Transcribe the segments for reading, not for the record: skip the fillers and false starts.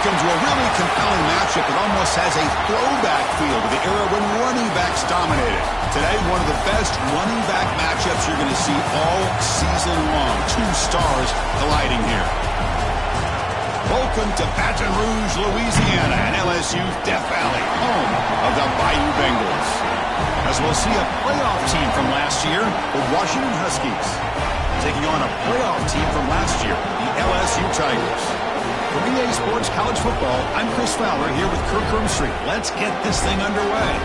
Welcome to a really compelling matchup that almost has a throwback feel to the era when running backs dominated. Today, one of the best running back matchups you're going to see all season long. Two stars colliding here. Welcome to Baton Rouge, Louisiana, and LSU's Death Valley, home of the Bayou Bengals. As we'll see a playoff team from last year, the Washington Huskies, taking on a playoff team from last year, the LSU Tigers. From EA Sports College Football, I'm Chris Fowler here with Kirk Herbstreit. Let's get this thing underway.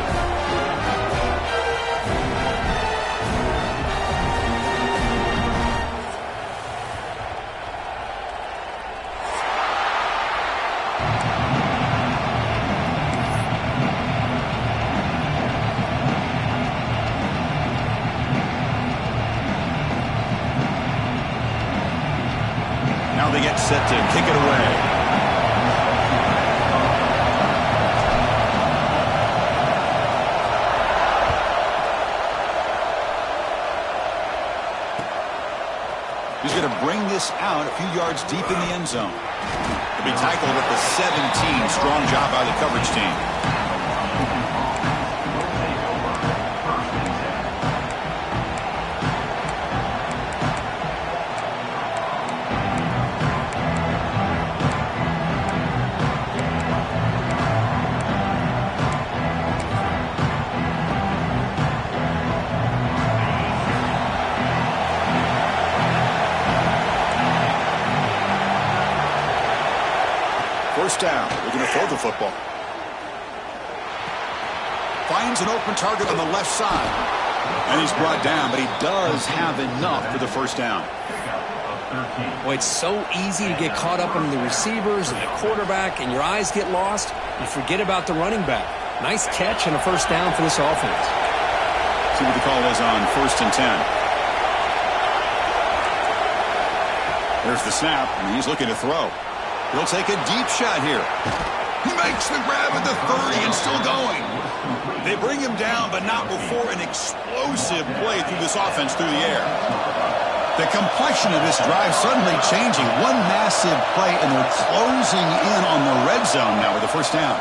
Now they get set to kick it away. He's going to bring this out a few yards deep in the end zone. He'll be tackled at the 17. Strong job by the coverage team. First down. We're going to throw the football. Finds an open target on the left side. And he's brought down, but he does have enough for the first down. Well, it's so easy to get caught up in the receivers and the quarterback, and your eyes get lost. You forget about the running back. Nice catch and a first down for this offense. See what the call is on 1st and 10. There's the snap, and he's looking to throw. He'll take a deep shot here. He makes the grab at the 30 and still going. They bring him down, but not before an explosive play through this offense through the air. The complexion of this drive suddenly changing. One massive play, and they're closing in on the red zone now with the first down.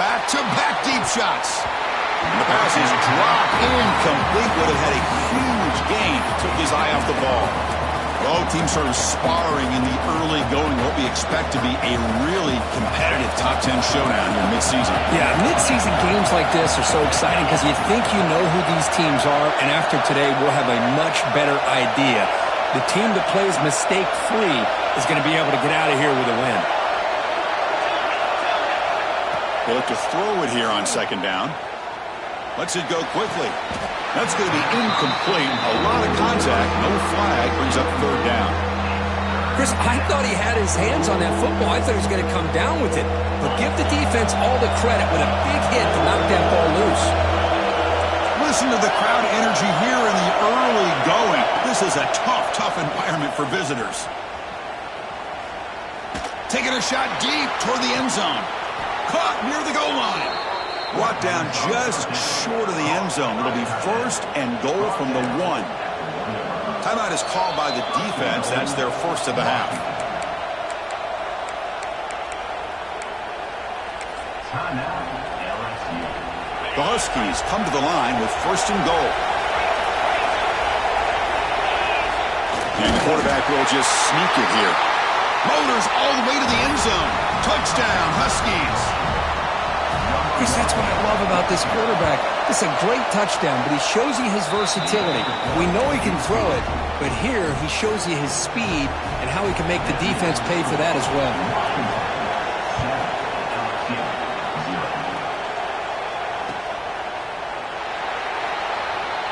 Back-to-back deep shots. And the pass is dropped incomplete. Would have had a huge gain. Took his eye off the ball. Both teams sort of sparring in the early going. What we expect to be a really competitive top 10 showdown here mid-season. Yeah, mid-season games like this are so exciting because you think you know who these teams are, and after today we'll have a much better idea. The team that plays mistake-free is going to be able to get out of here with a win. They look to throw it here on second down. Lets it go quickly. That's going to be incomplete. A lot of contact. No flag. Brings up third down. Chris, I thought he had his hands on that football. I thought he was going to come down with it. But give the defense all the credit with a big hit to knock that ball loose. Listen to the crowd energy here in the early going. This is a tough environment for visitors. Taking a shot deep toward the end zone. Caught near the goal line. Brought down just short of the end zone. It'll be 1st and goal from the 1. Timeout is called by the defense. That's their first of the half. The Huskies come to the line with 1st and goal. And the quarterback will just sneak it here. Motors all the way to the end zone. Touchdown, Huskies. Chris, that's what I love about this quarterback. It's a great touchdown, but he shows you his versatility. We know he can throw it, but here he shows you his speed and how he can make the defense pay for that as well.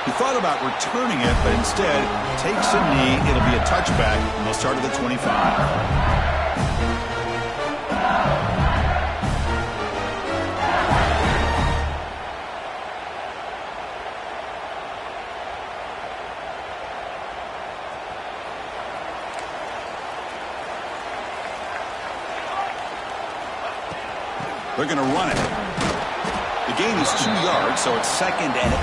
He thought about returning it, but instead takes a knee. It'll be a touchback, and they'll start at the 25. They're going to run it. The gain is 2 yards, so it's 2nd and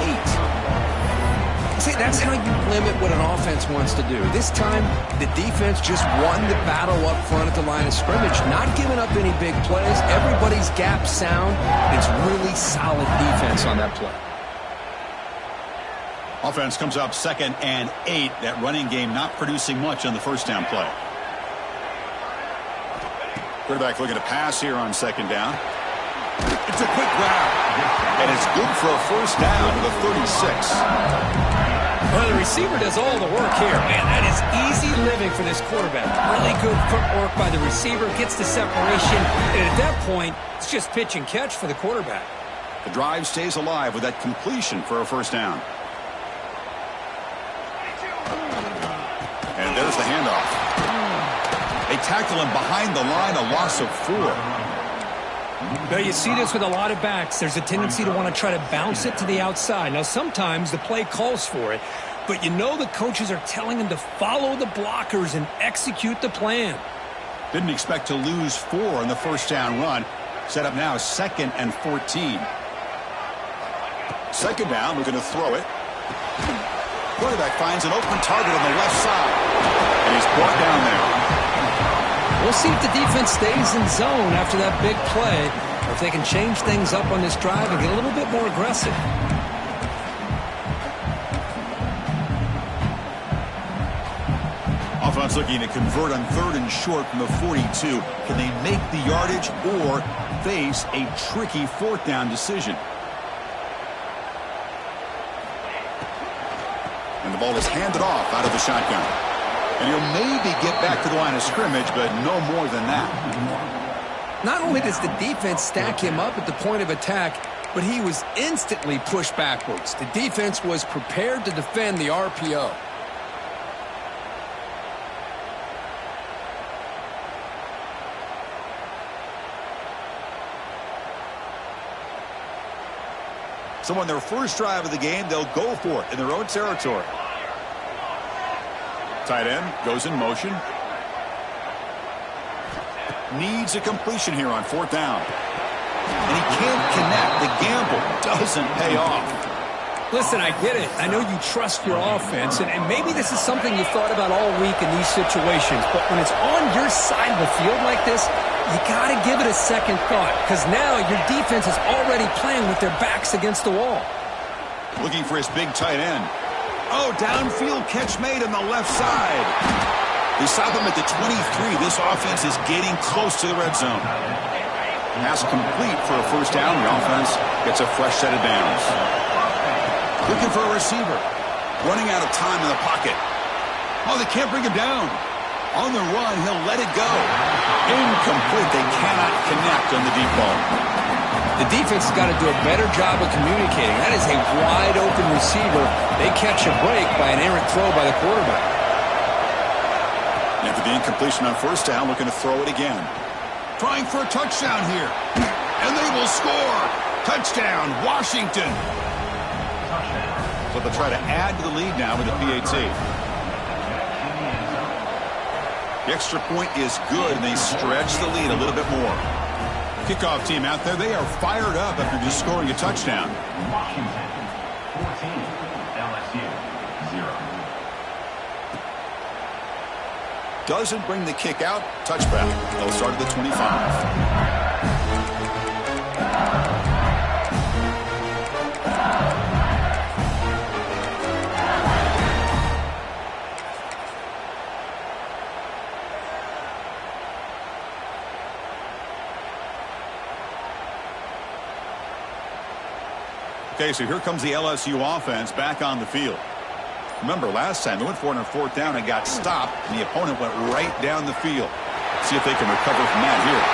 8. See, that's how you limit what an offense wants to do. This time, the defense just won the battle up front at the line of scrimmage, not giving up any big plays. Everybody's gap sound. It's really solid defense on that play. Offense comes up 2nd and 8. That running game not producing much on the first down play. Quarterback looking to pass here on 2nd down. It's a quick grab. And it's good for a first down to the 36. Well, the receiver does all the work here. Man, that is easy living for this quarterback. Really good footwork by the receiver. Gets the separation. And at that point, it's just pitch and catch for the quarterback. The drive stays alive with that completion for a first down. And there's the handoff. They tackle him behind the line, a loss of 4. Now, you see this with a lot of backs. There's a tendency to want to try to bounce it to the outside. Now, sometimes the play calls for it, but you know the coaches are telling them to follow the blockers and execute the plan. Didn't expect to lose 4 on the first down run. Set up now 2nd and 14. 2nd down, looking to throw it. Quarterback finds an open target on the left side, and he's brought down there. We'll see if the defense stays in zone after that big play, or if they can change things up on this drive and get a little bit more aggressive. Offense looking to convert on 3rd and short from the 42. Can they make the yardage or face a tricky 4th down decision? And the ball is handed off out of the shotgun. And he'll maybe get back to the line of scrimmage, but no more than that. Not only does the defense stack him up at the point of attack, but he was instantly pushed backwards. The defense was prepared to defend the RPO. So on their first drive of the game, they'll go for it in their own territory. Tight end goes in motion. Needs a completion here on 4th down. And he can't connect. The gamble doesn't pay off. Listen, I get it. I know you trust your offense, and maybe this is something you thought about all week in these situations. But when it's on your side of the field like this, you got to give it a second thought, because now your defense is already playing with their backs against the wall. Looking for his big tight end. Oh, downfield catch made on the left side. They stop him at the 23. This offense is getting close to the red zone. Pass complete for a first down. The offense gets a fresh set of downs. Looking for a receiver. Running out of time in the pocket. Oh, they can't bring him down. On the run, he'll let it go. Incomplete. They cannot connect on the deep ball. The defense has got to do a better job of communicating. That is a wide-open receiver. They catch a break by an errant throw by the quarterback. After the incompletion on first down, looking to throw it again. Trying for a touchdown here. And they will score. Touchdown, Washington. So they'll try to add to the lead now with the PAT. The extra point is good, and they stretch the lead a little bit more. Kickoff team out there, they are fired up after just scoring a touchdown. Washington, 14, LSU, 0. Doesn't bring the kick out. Touchback. They'll start at the 25. Okay, so here comes the LSU offense back on the field. Remember, last time they went for it on 4th down and got stopped, and the opponent went right down the field. See if they can recover from that here.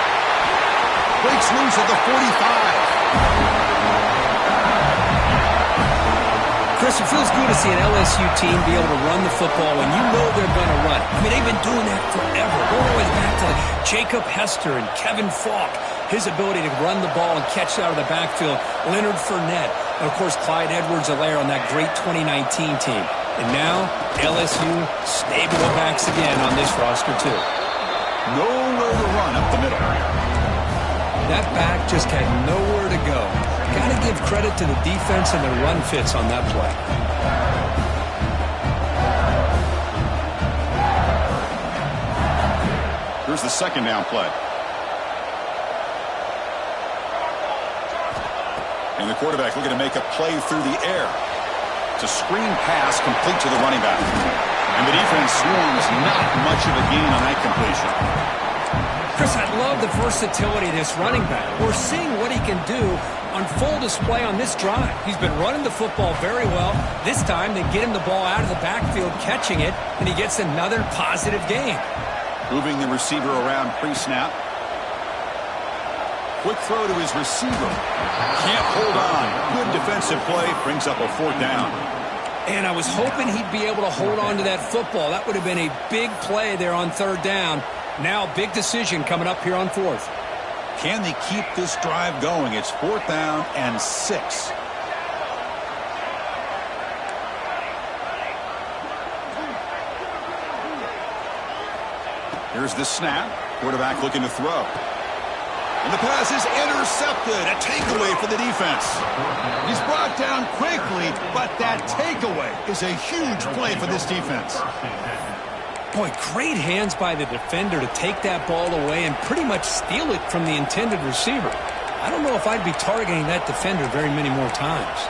Breaks loose at the 45. Chris, it feels good to see an LSU team be able to run the football when you know they're going to run. I mean, they've been doing that forever. Going all the way back to Jacob Hester and Kevin Falk. His ability to run the ball and catch it out of the backfield. Leonard Fournette. And, of course, Clyde Edwards-Helaire on that great 2019 team. And now, LSU stable of backs again on this roster, too. Nowhere to run up the middle. That back just had nowhere to go. Got to give credit to the defense and the run fits on that play. Here's the second down play. And the quarterback looking to make a play through the air. It's a screen pass complete to the running back. And the defense swarms not much of a gain on that completion. Chris, I love the versatility of this running back. We're seeing what he can do on full display on this drive. He's been running the football very well. This time they get him the ball out of the backfield, catching it, and he gets another positive gain. Moving the receiver around pre-snap. Quick throw to his receiver. Can't hold on. Good defensive play. Brings up a fourth down. And I was hoping he'd be able to hold on to that football. That would have been a big play there on third down. Now, big decision coming up here on fourth. Can they keep this drive going? It's fourth down and 6. Here's the snap. Quarterback looking to throw. And the pass is intercepted. A takeaway for the defense. He's brought down quickly, but that takeaway is a huge play for this defense. Boy, great hands by the defender to take that ball away and pretty much steal it from the intended receiver. I don't know if I'd be targeting that defender very many more times.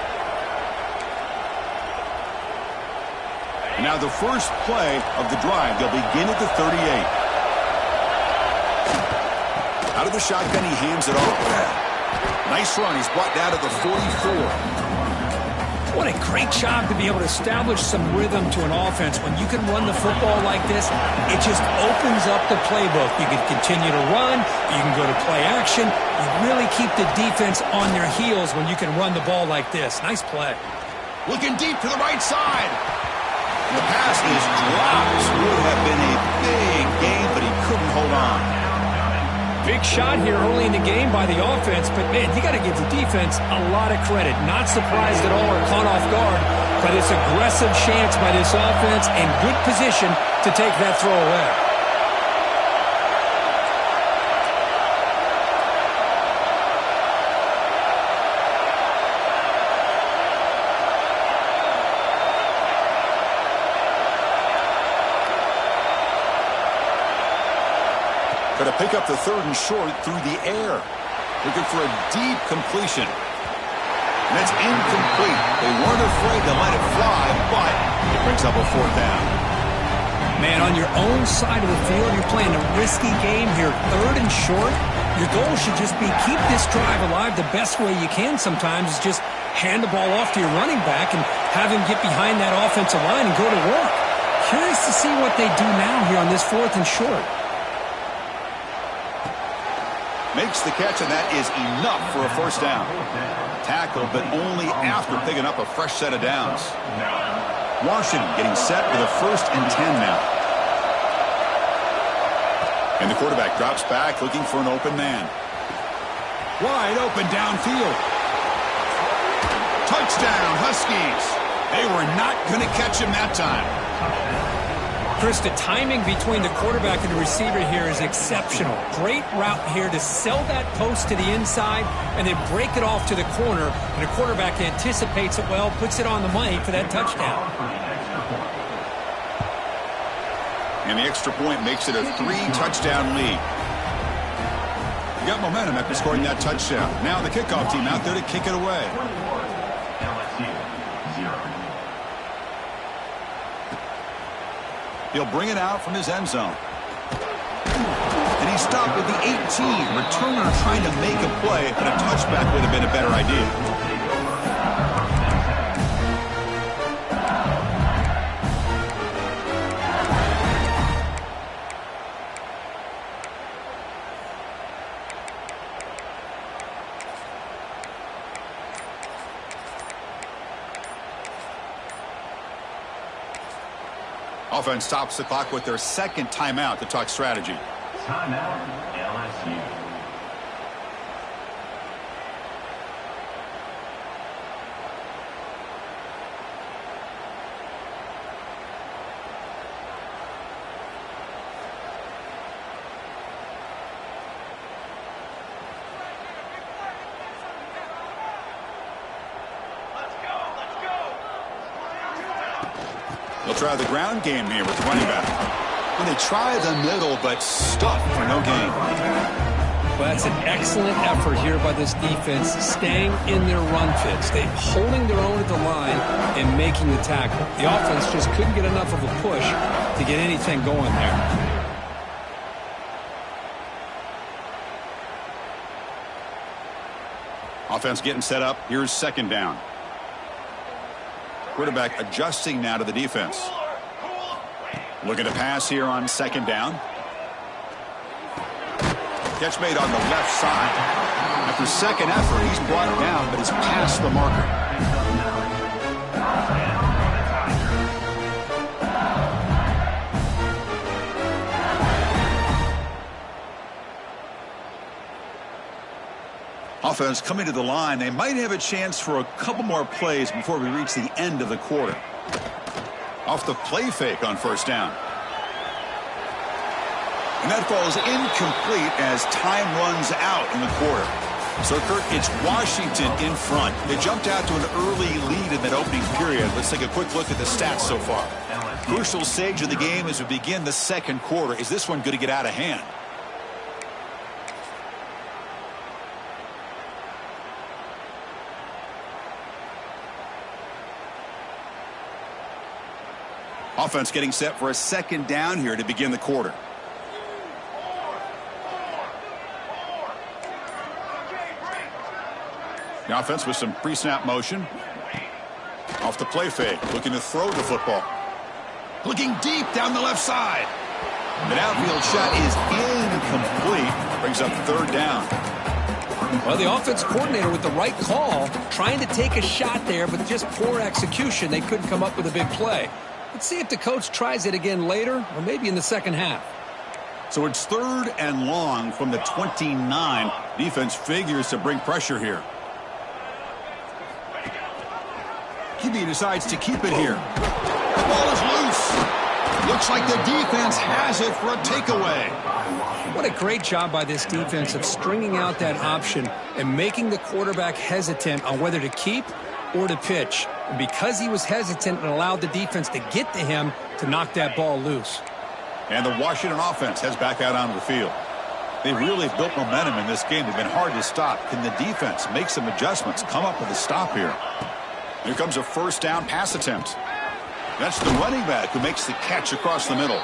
And now the first play of the drive. They'll begin at the 38. Out of the shotgun, he hands it off. Nice run. He's brought down to the 44. What a great job to be able to establish some rhythm to an offense. When you can run the football like this, it just opens up the playbook. You can continue to run. You can go to play action. You really keep the defense on their heels when you can run the ball like this. Nice play. Looking deep to the right side. The pass is dropped. Would have been a big gain, but he couldn't hold on. Big shot here early in the game by the offense, but, man, you got to give the defense a lot of credit. Not surprised at all or caught off guard by this aggressive chance by this offense and good position to take that throw away. Going to pick up the third and short through the air. Looking for a deep completion. And that's incomplete. They weren't afraid to let it fly, but it brings up a fourth down. Man, on your own side of the field, you're playing a risky game here. Third and short. Your goal should just be keep this drive alive the best way you can sometimes is just hand the ball off to your running back and have him get behind that offensive line and go to work. Curious to see what they do now here on this fourth and short. Makes the catch, and that is enough for a first down. Tackle, but only after picking up a fresh set of downs. Washington getting set with a 1st and 10 now. And the quarterback drops back looking for an open man. Wide open downfield. Touchdown, Huskies. They were not going to catch him that time. Chris, the timing between the quarterback and the receiver here is exceptional. Great route here to sell that post to the inside and then break it off to the corner. And the quarterback anticipates it well, puts it on the money for that touchdown. And the extra point makes it a 3-touchdown lead. You got momentum after scoring that touchdown. Now the kickoff team out there to kick it away. He'll bring it out from his end zone. And he stopped with the 18. Returner trying to make a play, but a touchback would have been a better idea. Offense stops the clock with their second timeout to talk strategy. Timeout, LSU. They'll try the ground game here with the running back. When they try the middle, but stuck for no gain. Well, that's an excellent effort here by this defense, staying in their run fits. They're holding their own at the line and making the tackle. The offense just couldn't get enough of a push to get anything going there. Offense getting set up. Here's second down. Quarterback adjusting now to the defense. Looking to pass here on second down. Catch made on the left side. After second effort, he's brought down, but he's past the marker. Offense coming to the line. They might have a chance for a couple more plays before we reach the end of the quarter. Off the play fake on first down. And that falls incomplete as time runs out in the quarter. So, Kurt, it's Washington in front. They jumped out to an early lead in that opening period. Let's take a quick look at the stats so far. Crucial stage of the game as we begin the second quarter. Is this one going to get out of hand? Offense getting set for a second down here to begin the quarter. The offense with some pre-snap motion. Off the play fake, looking to throw the football. Looking deep down the left side. The downfield shot is incomplete. Brings up third down. Well, the offense coordinator with the right call, trying to take a shot there, but just poor execution. They couldn't come up with a big play. Let's see if the coach tries it again later or maybe in the second half. So it's third and long from the 29. Defense figures to bring pressure here. QB decides to keep it here. The ball is loose. Looks like the defense has it for a takeaway. What a great job by this defense of stringing out that option and making the quarterback hesitant on whether to keep or to pitch. And because he was hesitant, and allowed the defense to get to him to knock that ball loose. And the Washington offense heads back out onto the field. They really built momentum in this game. They've been hard to stop. Can the defense make some adjustments, come up with a stop here? Here comes a first down pass attempt. That's the running back who makes the catch across the middle.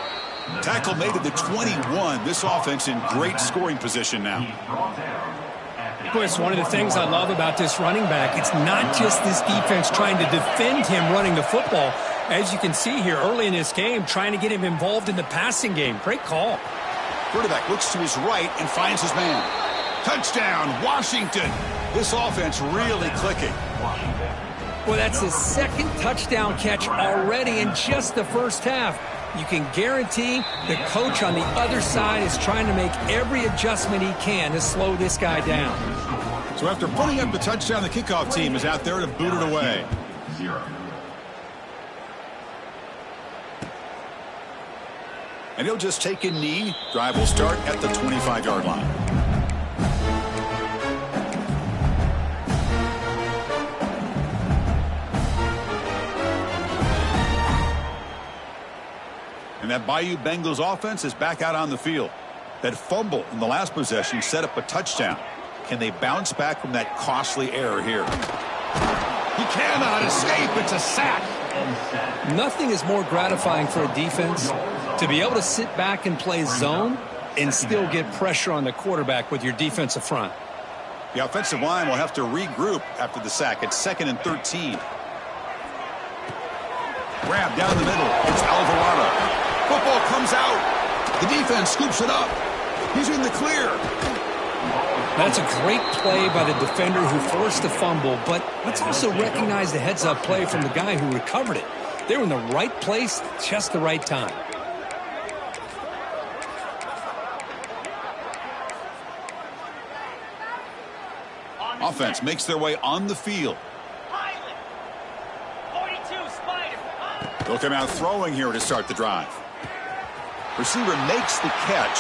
Tackle made at the 21. This offense in great scoring position now. Boy, it's one of the things I love about this running back. It's not just this defense trying to defend him running the football. As you can see here early in this game, trying to get him involved in the passing game. Great call. Quarterback looks to his right and finds his man. Touchdown, Washington. This offense really clicking. Well, that's his second touchdown catch already in just the first half. You can guarantee the coach on the other side is trying to make every adjustment he can to slow this guy down. So after putting up the touchdown, the kickoff team is out there to boot it away. And he'll just take a knee. Drive will start at the 25-yard line. And that Bayou Bengals offense is back out on the field. That fumble in the last possession set up a touchdown. Can they bounce back from that costly error here? He cannot escape. It's a sack. Nothing is more gratifying for a defense to be able to sit back and play zone and still get pressure on the quarterback with your defensive front. The offensive line will have to regroup after the sack. It's 2nd and 13. Grab down the middle. It's Alvarado. Football comes out. The defense scoops it up. He's in the clear. That's a great play by the defender who forced the fumble, but let's also recognize the heads-up play from the guy who recovered it. They were in the right place, just the right time. Offense makes their way on the field. They'll come out throwing here to start the drive. Receiver makes the catch.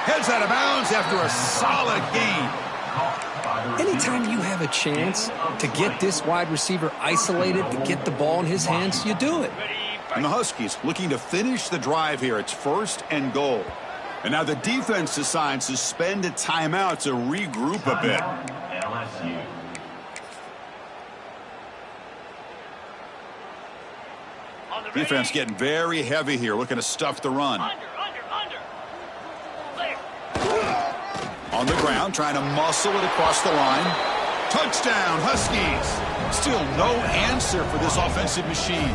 Heads out of bounds after a solid gain. Anytime you have a chance to get this wide receiver isolated, to get the ball in his hands, you do it. And the Huskies looking to finish the drive here. It's 1st and goal. And now the defense decides to spend a timeout to regroup a bit. LSU. Defense getting very heavy here, looking to stuff the run. On the ground, trying to muscle it across the line. Touchdown, Huskies. Still no answer for this offensive machine.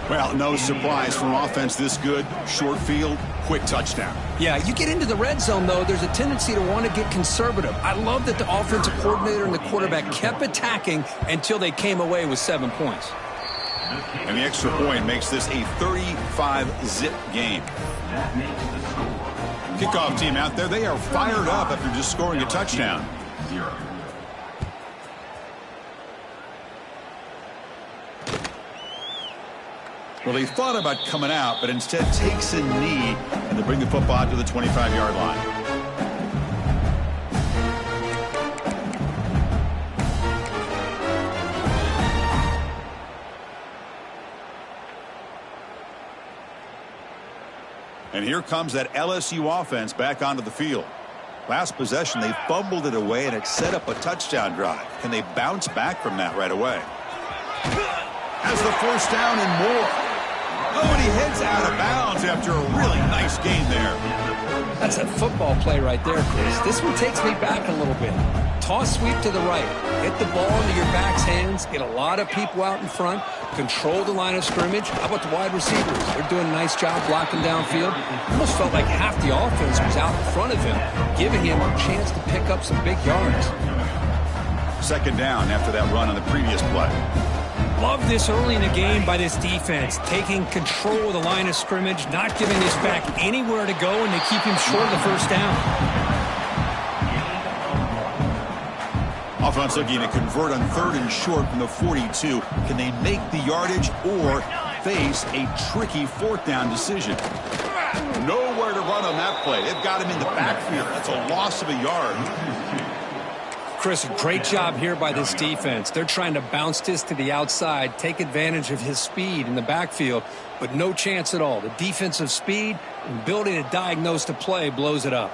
Well, no surprise for an offense this good. Short field, quick touchdown. Yeah, you get into the red zone, though, there's a tendency to want to get conservative. I love that the offensive coordinator and the quarterback kept attacking until they came away with 7 points. And the extra point makes this a 35-zip game. Kickoff team out there, they are fired up after just scoring a touchdown. Well, they thought about coming out, but instead takes a knee, and they bring the football to the 25-yard line. And here comes that LSU offense back onto the field. Last possession, they fumbled it away, and it set up a touchdown drive. Can they bounce back from that right away? Has the 1st down and more. Oh, and he heads out of bounds after a really nice game there. That's a football play right there, Chris. This one takes me back a little bit. Toss sweep to the right. Get the ball into your back's hands. Get a lot of people out in front. Control the line of scrimmage. How about the wide receivers? They're doing a nice job blocking downfield. Almost felt like half the offense was out in front of him, giving him a chance to pick up some big yards. 2nd down after that run on the previous play. Love this early in the game by this defense, taking control of the line of scrimmage, not giving his back anywhere to go, and they keep him short of the 1st down. Offense looking to convert on 3rd and short from the 42. Can they make the yardage or face a tricky 4th down decision? Nowhere to run on that play. They've got him in the backfield. That's a loss of a yard. Chris, great job here by this defense. They're trying to bounce this to the outside, take advantage of his speed in the backfield, but no chance at all. The defensive speed and ability to diagnose the play blows it up.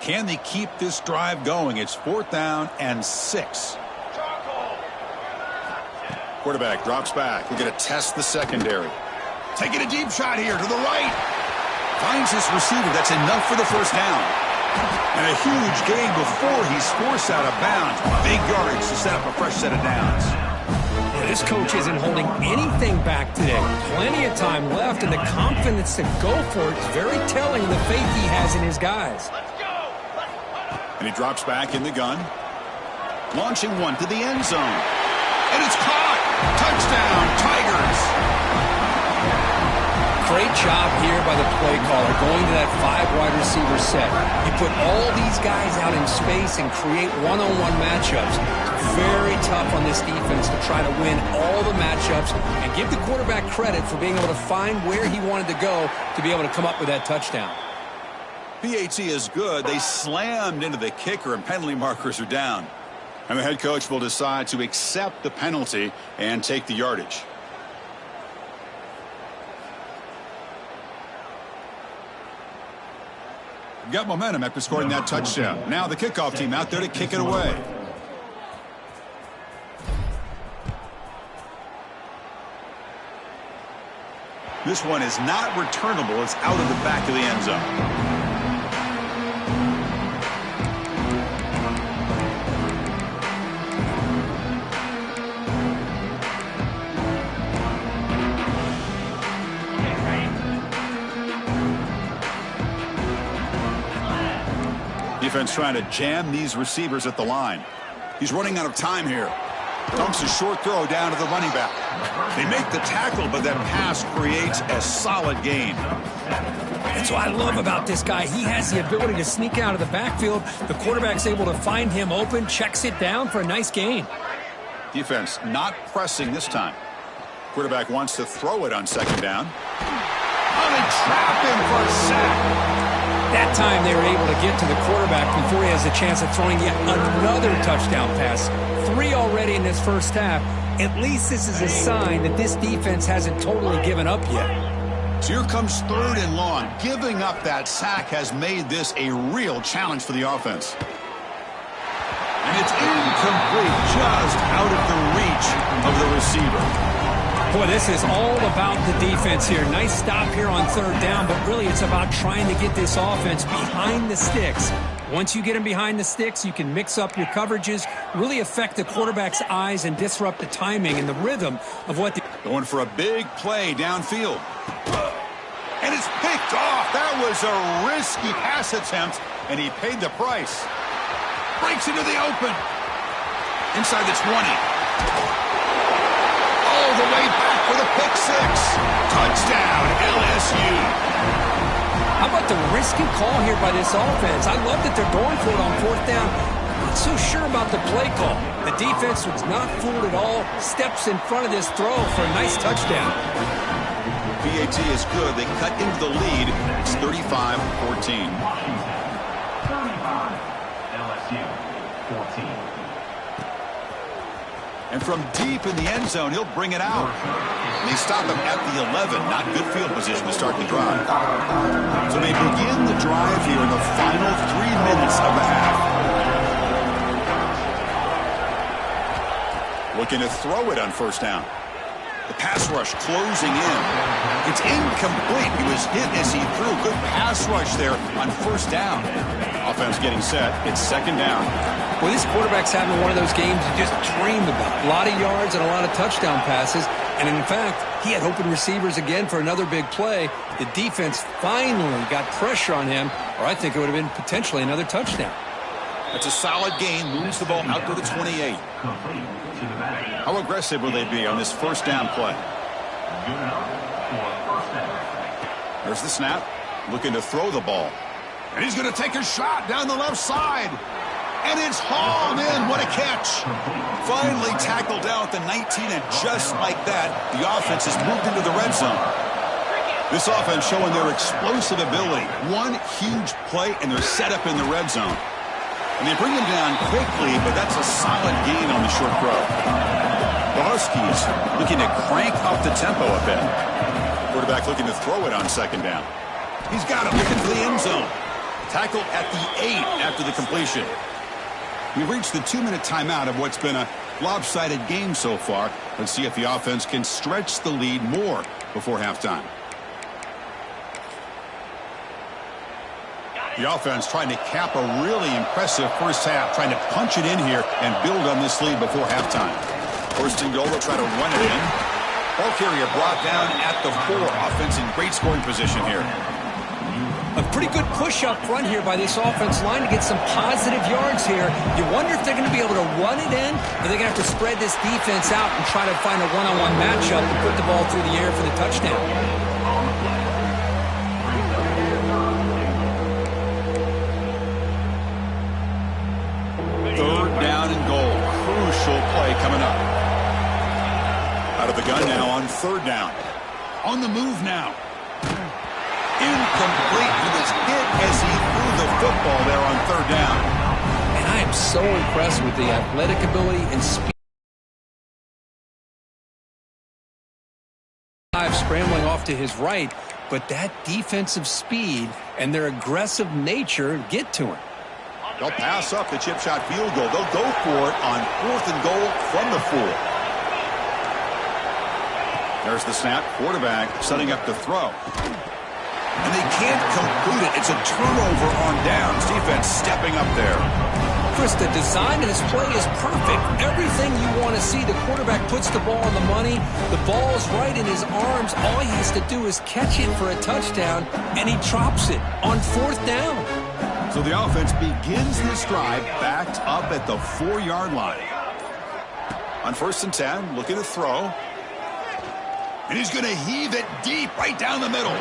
Can they keep this drive going? It's 4th down and 6. Quarterback drops back. We're going to test the secondary. Taking a deep shot here to the right. Finds his receiver. That's enough for the 1st down. And a huge gain before he's forced out of bounds. Big yards to set up a fresh set of downs. Yeah, this coach isn't holding anything back today. Plenty of time left, and the confidence to go for it is very telling the faith he has in his guys. And he drops back in the gun. Launching one to the end zone. And it's caught. Touchdown, Tigers. Great job here by the play caller going to that 5 wide receiver set. You put all these guys out in space and create one-on-one matchups. It's very tough on this defense to try to win all the matchups and give the quarterback credit for being able to find where he wanted to go to be able to come up with that touchdown. PAT is good. They slammed into the kicker, and penalty markers are down. And the head coach will decide to accept the penalty and take the yardage. Got momentum after scoring that touchdown. Now the kickoff team out there to kick it away. This one is not returnable. It's out of the back of the end zone. Defense trying to jam these receivers at the line. He's running out of time here. Dumps a short throw down to the running back. They make the tackle, but that pass creates a solid gain. That's what I love about this guy. He has the ability to sneak out of the backfield. The quarterback's able to find him open, checks it down for a nice gain. Defense not pressing this time. Quarterback wants to throw it on 2nd down. Oh, they trap him for a sack. That time they were able to get to the quarterback before he has a chance of throwing yet another touchdown pass. 3 already in this first half. At least this is a sign that this defense hasn't totally given up yet. So here comes 3rd and long. Giving up that sack has made this a real challenge for the offense. And it's incomplete, just out of the reach of the receiver. Boy, this is all about the defense here. Nice stop here on 3rd down, but really it's about trying to get this offense behind the sticks. Once you get them behind the sticks, you can mix up your coverages, really affect the quarterback's eyes and disrupt the timing and the rhythm of what the... Going for a big play downfield. And it's picked off. That was a risky pass attempt, and he paid the price. Breaks into the open. Inside the 20. All the way back for the pick 6. Touchdown, LSU. How about the risky call here by this offense? I love that they're going for it on 4th down. Not so sure about the play call. The defense was not fooled at all. Steps in front of this throw for a nice touchdown. PAT is good. They cut into the lead. It's 35-14. Washington, 35. LSU, 14. And from deep in the end zone, he'll bring it out. They stop him at the 11. Not good field position to start the drive. So they begin the drive here in the final 3 minutes of the half. Looking to throw it on 1st down. The pass rush closing in. It's incomplete. He was hit as he threw. Good pass rush there on 1st down. Offense getting set. It's 2nd down. Well, this quarterback's having one of those games you just dreamed about. A lot of yards and a lot of touchdown passes. And in fact, he had open receivers again for another big play. The defense finally got pressure on him, or I think it would have been potentially another touchdown. That's a solid gain. Moves the ball out to the 28. How aggressive will they be on this 1st down play? There's the snap. Looking to throw the ball. And he's going to take a shot down the left side. And it's hauled in. What a catch. Finally tackled down at the 19, and just like that, the offense has moved into the red zone. This offense showing their explosive ability. One huge play, and they're set up in the red zone. And they bring him down quickly, but that's a solid gain on the short throw. The Huskies looking to crank up the tempo a bit. Quarterback looking to throw it on 2nd down. He's got it, looking for the end zone. Tackle at the 8 after the completion. We've reached the 2-minute timeout of what's been a lopsided game so far. Let's see if the offense can stretch the lead more before halftime. The offense trying to cap a really impressive first half, trying to punch it in here and build on this lead before halftime. 1st and goal, they'll try to run it in. Ball carrier brought down at the 4. Offense in great scoring position here. A pretty good push up front here by this offense line to get some positive yards here. You wonder if they're going to be able to run it in, or they're going to have to spread this defense out and try to find a one-on-one matchup and put the ball through the air for the touchdown. Third down and goal. Crucial play coming up. Out of the gun now on 3rd down. On the move now. Incomplete. He was hit as he threw the football there on 3rd down. And I am so impressed with the athletic ability and speed. Scrambling off to his right, but that defensive speed and their aggressive nature get to him. They'll pass up the chip shot field goal. They'll go for it on 4th and goal from the 4. There's the snap. Quarterback setting up the throw. And they can't complete it. It's a turnover on downs. Defense stepping up there. Chris, the design of this play is perfect. Everything you want to see. The quarterback puts the ball on the money. The ball's right in his arms. All he has to do is catch it for a touchdown, and he drops it on 4th down. So the offense begins this drive backed up at the 4-yard line. On 1st and 10, looking to throw. And he's going to heave it deep right down the middle.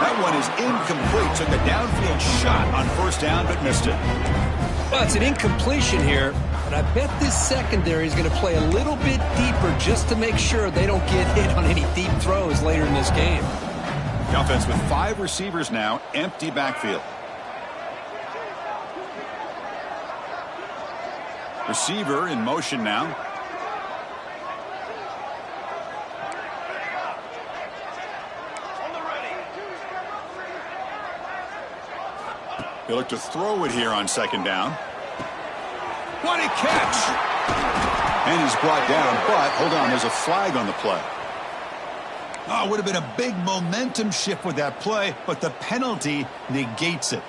That one is incomplete. Took a downfield shot on 1st down, but missed it. Well, it's an incompletion here, but I bet this secondary is going to play a little bit deeper just to make sure they don't get hit on any deep throws later in this game. The offense with 5 receivers now, empty backfield. Receiver in motion now. He'll look to throw it here on second down. What a catch! And he's brought down, but hold on, there's a flag on the play. Oh, it would have been a big momentum shift with that play, but the penalty negates it.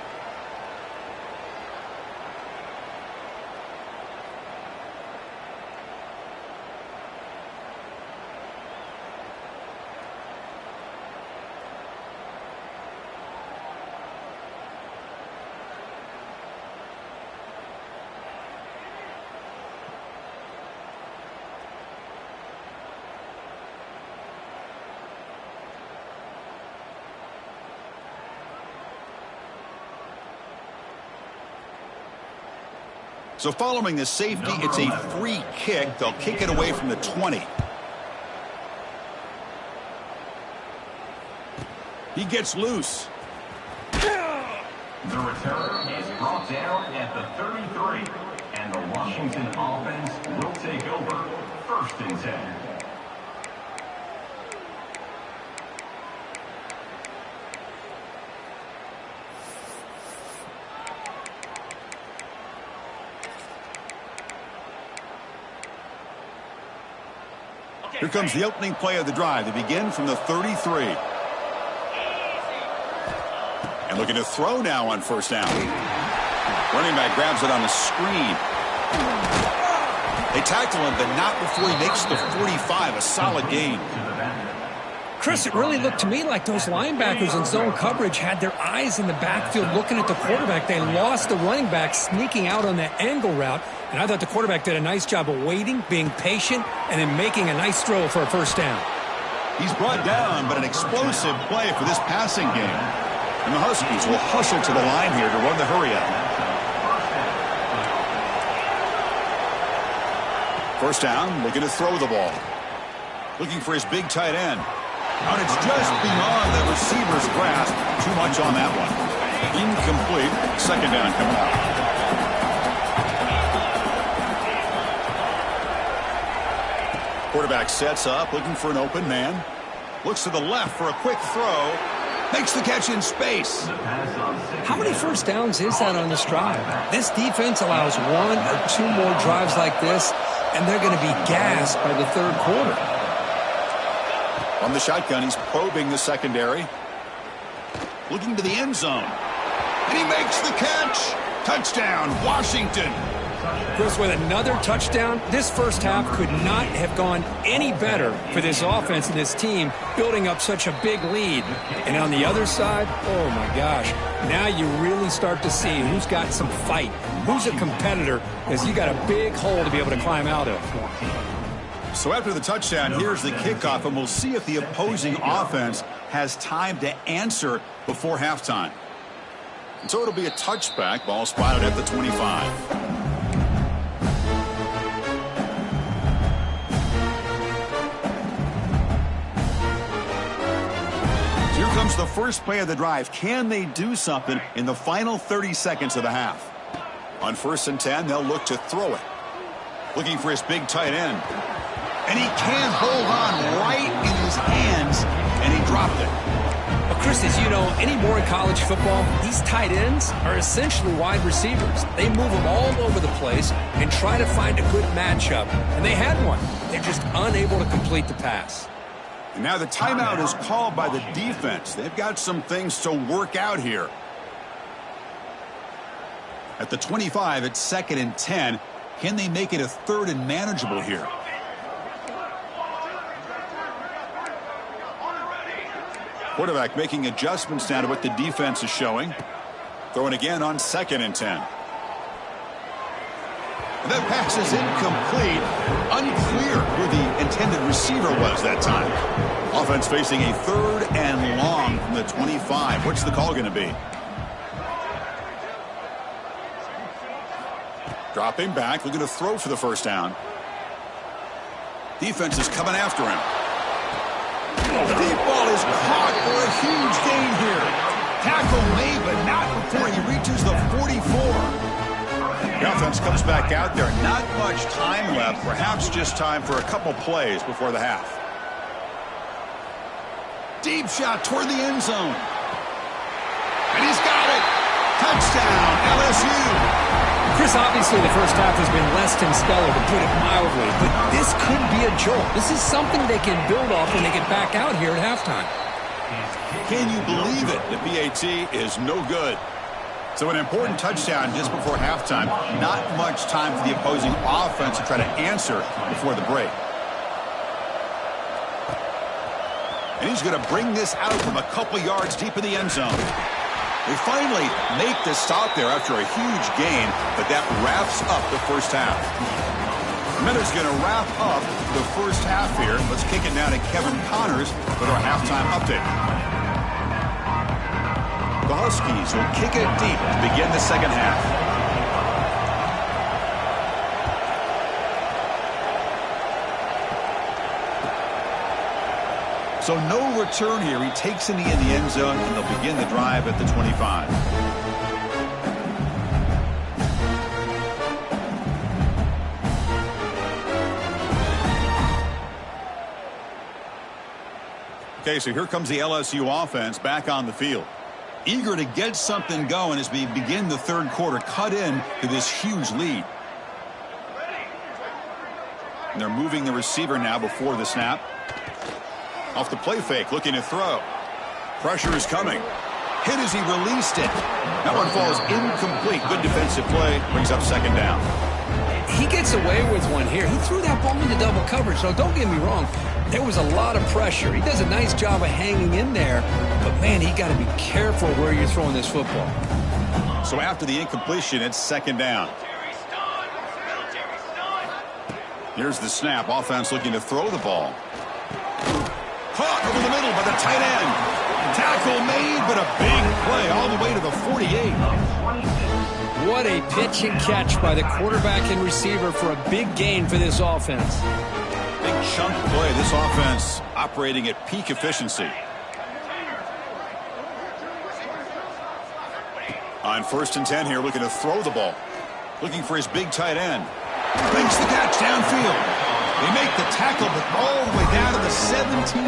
So following the safety, it's a free kick. They'll kick it away from the 20. He gets loose. The return is brought down at the 33. And the Washington offense will take over. 1st and 10. Here comes the opening play of the drive. They begin from the 33. And looking to throw now on 1st down. Running back grabs it on the screen. They tackle him, but not before he makes the 45. A solid gain. Chris, it really looked to me like those linebackers in zone coverage had their eyes in the backfield looking at the quarterback. They lost the running back sneaking out on that angle route. And I thought the quarterback did a nice job of waiting, being patient, and then making a nice throw for a 1st down. He's brought down, but an explosive play for this passing game. And the Huskies will hustle to the line here to run the hurry-up. 1st down, looking to throw the ball. Looking for his big tight end. And it's just beyond the receiver's grasp. Too much on that one. Incomplete. 2nd down coming up. Quarterback sets up, looking for an open man. Looks to the left for a quick throw. Makes the catch in space. How many 1st downs is that on this drive? This defense allows 1 or 2 more drives like this, and they're going to be gassed by the 3rd quarter. On the shotgun, he's probing the secondary. Looking to the end zone. And he makes the catch. Touchdown, Washington. Chris, with another touchdown, this 1st half could not have gone any better for this offense and this team, building up such a big lead. And on the other side, oh my gosh, now you really start to see who's got some fight, who's a competitor, because you got a big hole to be able to climb out of. So after the touchdown, here's the kickoff, and we'll see if the opposing offense has time to answer before halftime. And so it'll be a touchback, ball spotted at the 25. Comes the first play of the drive. Can they do something in the final 30 seconds of the half? On 1st and 10, they'll look to throw it. Looking for his big tight end. And he can't hold on right in his hands, and he dropped it. Well, Chris, as you know, anymore in college football, these tight ends are essentially wide receivers. They move them all over the place and try to find a good matchup. And they had one. They're just unable to complete the pass. And now the timeout is called by the defense. They've got some things to work out here. At the 25, it's 2nd and 10. Can they make it a 3rd and manageable here? Quarterback making adjustments now to what the defense is showing. Throwing again on 2nd and 10. That pass is incomplete. Unclear who the intended receiver was that time. Offense facing a 3rd and long from the 25. What's the call going to be? Dropping back, looking to throw for the 1st down. Defense is coming after him. The deep ball is caught for a huge gain here. Tackle made, but not before he reaches the 44. The offense comes back out there. Not much time left. Perhaps just time for a couple plays before the half. Deep shot toward the end zone. And he's got it. Touchdown, LSU. Chris, obviously the first half has been less than stellar, to put it mildly, but this could be a jolt. This is something they can build off when they get back out here at halftime. Can you believe it? The PAT is no good. So an important touchdown just before halftime. Not much time for the opposing offense to try to answer before the break. And he's going to bring this out from a couple yards deep in the end zone. They finally make the stop there after a huge gain, but that wraps up the first half. Miller's going to wrap up the first half here. Let's kick it now to Kevin Connors with our halftime update. The Huskies will kick it deep to begin the second half. So no return here. He takes it in the end zone, and they'll begin the drive at the 25. Okay, so here comes the LSU offense back on the field. Eager to get something going as we begin the third quarter. Cut in to this huge lead. And they're moving the receiver now before the snap. Off the play fake, looking to throw. Pressure is coming. Hit as he released it. That one falls incomplete. Good defensive play. Brings up second down. He gets away with one here. He threw that ball into double coverage, so don't get me wrong. There was a lot of pressure. He does a nice job of hanging in there. But, man, he got to be careful where you're throwing this football. So after the incompletion, it's second down. Here's the snap. Offense looking to throw the ball. Caught over the middle by the tight end. Tackle made, but a big play all the way to the 48. What a pitch and catch by the quarterback and receiver for a big gain for this offense. Big chunk play. This offense operating at peak efficiency. On 1st and 10 here, looking to throw the ball. Looking for his big tight end. Makes the catch downfield. They make the tackle, but all the way down to the 17.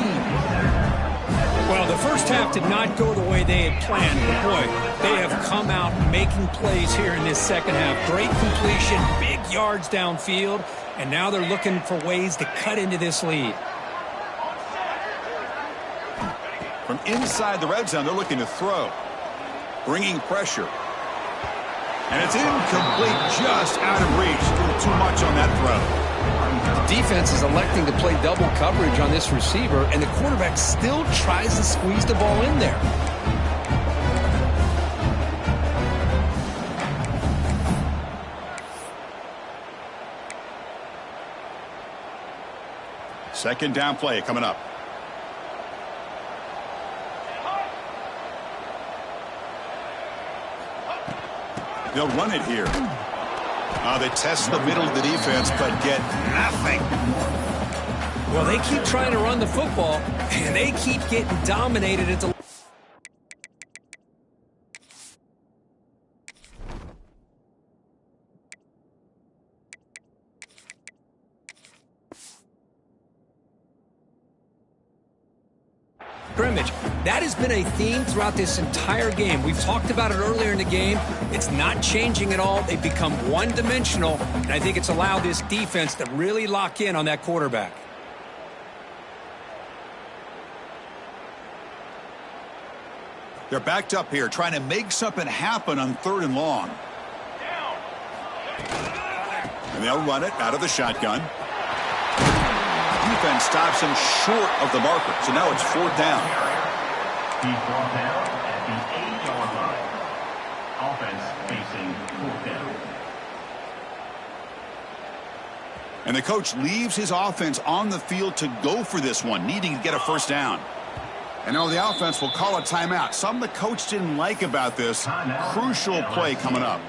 Well, the first half did not go the way they had planned, but boy, they have come out making plays here in this second half. Great completion, big yards downfield, and now they're looking for ways to cut into this lead. From inside the red zone, they're looking to throw. Bringing pressure. And it's incomplete, just out of reach. A little too much on that throw. The defense is electing to play double coverage on this receiver, and the quarterback still tries to squeeze the ball in there. Second down play coming up. They'll run it here. They test the middle of the defense, but get nothing. Well, they keep trying to run the football, and they keep getting dominated at the... scrimmage. That has been a theme throughout this entire game. We've talked about it earlier in the game. It's not changing at all. They've become one-dimensional, and I think it's allowed this defense to really lock in on that quarterback. They're backed up here, trying to make something happen on 3rd and long. And they'll run it out of the shotgun. Defense stops him short of the marker, so now it's 4th down. He's brought down at the 8-yard line. Offense facing 4th down. And the coach leaves his offense on the field to go for this one, needing to get a first down. And now the offense will call a timeout. Something the coach didn't like about this. Crucial play coming up.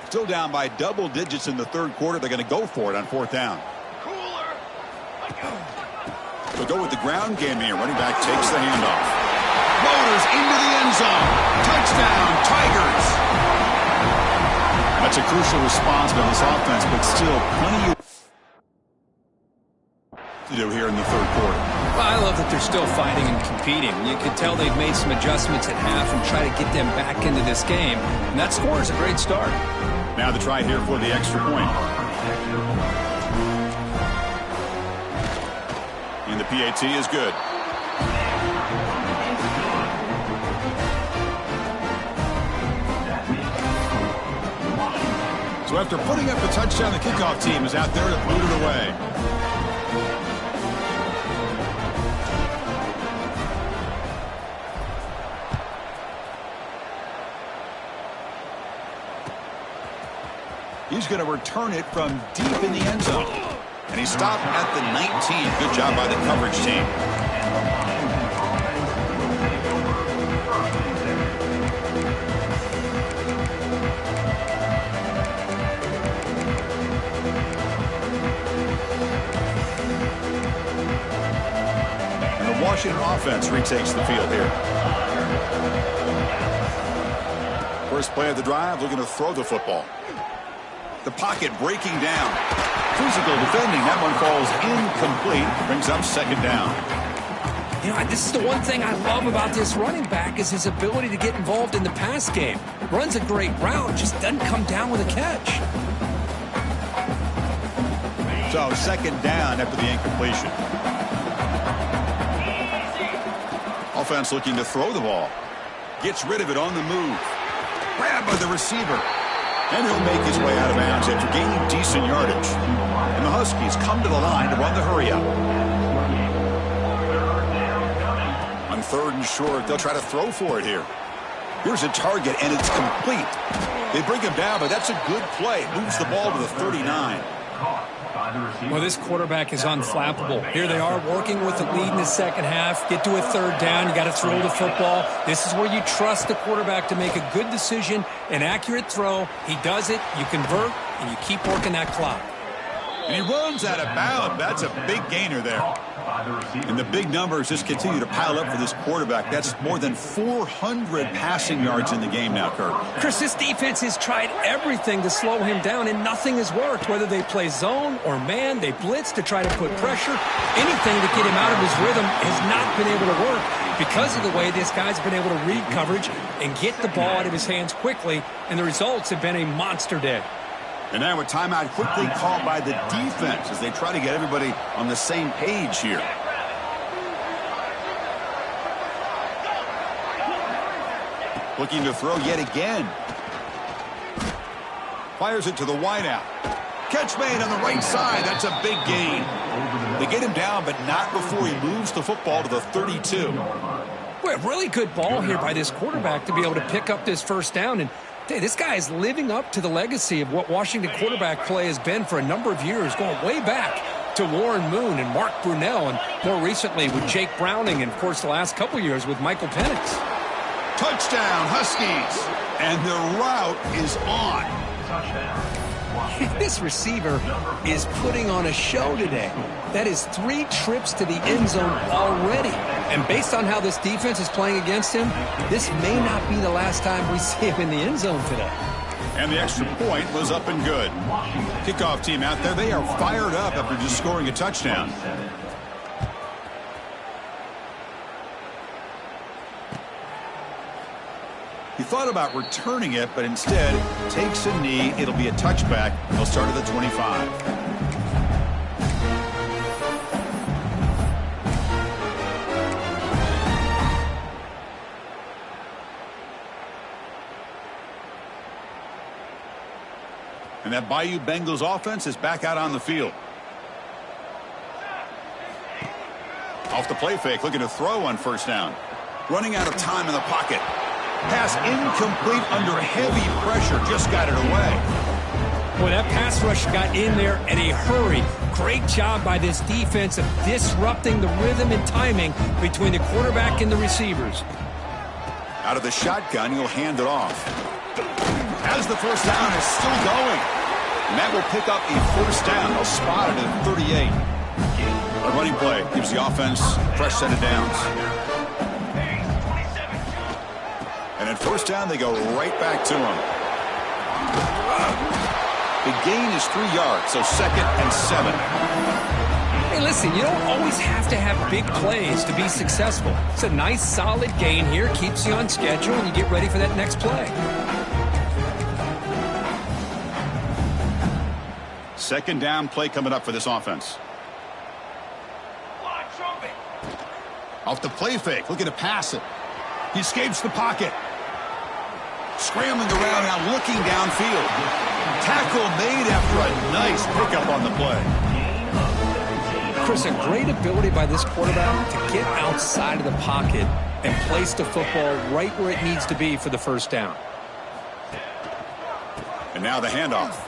Still down by double digits in the third quarter. They're going to go for it on fourth down. They'll go with the ground game here. Running back takes the handoff. Motors into the end zone. Touchdown, Tigers. That's a crucial response by this offense, but still plenty to do here in the third quarter. Well, I love that they're still fighting and competing. You can tell they've made some adjustments at half and try to get them back into this game. And that score is a great start. Now the try here for the extra point. And the PAT is good. So after putting up a touchdown, the kickoff team is out there to boot it away. He's going to return it from deep in the end zone. And he stopped at the 19. Good job by the coverage team. And the Washington offense retakes the field here. First play of the drive, looking to throw the football. The pocket breaking down. Physical defending. That one falls incomplete. Brings up second down. You know, this is the one thing I love about this running back is his ability to get involved in the pass game. Runs a great route, just doesn't come down with a catch. So second down after the incompletion. Offense looking to throw the ball. Gets rid of it on the move. Grabbed by the receiver. And he'll make his way out of bounds after gaining decent yardage. And the Huskies come to the line to run the hurry-up. On third and short, they'll try to throw for it here. Here's a target, and it's complete. They bring him down, but that's a good play. Moves the ball to the 39. Well, this quarterback is unflappable. Here they are working with the lead in the second half. Get to a third down. You got to throw the football. This is where you trust the quarterback to make a good decision, an accurate throw. He does it. You convert, and you keep working that clock. And he runs out of bounds. That's a big gainer there. And the big numbers just continue to pile up for this quarterback. That's more than 400 passing yards in the game now, Kurt. Chris, this defense has tried everything to slow him down, and nothing has worked. Whether they play zone or man, they blitz to try to put pressure. Anything to get him out of his rhythm has not been able to work because of the way this guy's been able to read coverage and get the ball out of his hands quickly, and the results have been a monster day. And now a timeout quickly called by the defense as they try to get everybody on the same page here. Looking to throw yet again. Fires it to the wideout. Catch made on the right side. That's a big gain. They get him down, but not before he moves the football to the 32. Well, really good ball here by this quarterback to be able to pick up this first down. And hey, this guy is living up to the legacy of what Washington quarterback play has been for a number of years, going way back to Warren Moon and Mark Brunell, and more recently with Jake Browning, and, of course, the last couple years with Michael Penix. Touchdown, Huskies. And the route is on. This receiver is putting on a show today. That is 3 trips to the end zone already. And based on how this defense is playing against him, this may not be the last time we see him in the end zone today. And the extra point was up and good. Kickoff team out there, they are fired up after just scoring a touchdown. He thought about returning it, but instead takes a knee. It'll be a touchback. He'll start at the 25. And that Bayou Bengals offense is back out on the field. Off the play fake, looking to throw on first down. Running out of time in the pocket. Pass incomplete under heavy pressure. Just got it away. Boy, that pass rush got in there in a hurry. Great job by this defense of disrupting the rhythm and timing between the quarterback and the receivers. Out of the shotgun, he'll hand it off. Has has the first down. It's still going. And that will pick up a first down. They'll spot it at 38. A running play gives the offense a fresh set of downs. And at first down, they go right back to him. The gain is 3 yards, so 2nd and 7. Hey, listen, you don't always have to have big plays to be successful. It's a nice, solid gain here. Keeps you on schedule, and you get ready for that next play. 2nd down play coming up for this offense. Off the play fake, looking to pass it. He escapes the pocket. Scrambling around now, looking downfield. Tackle made after a nice pickup on the play. Chris, a great ability by this quarterback to get outside of the pocket and place the football right where it needs to be for the first down. And now the handoff.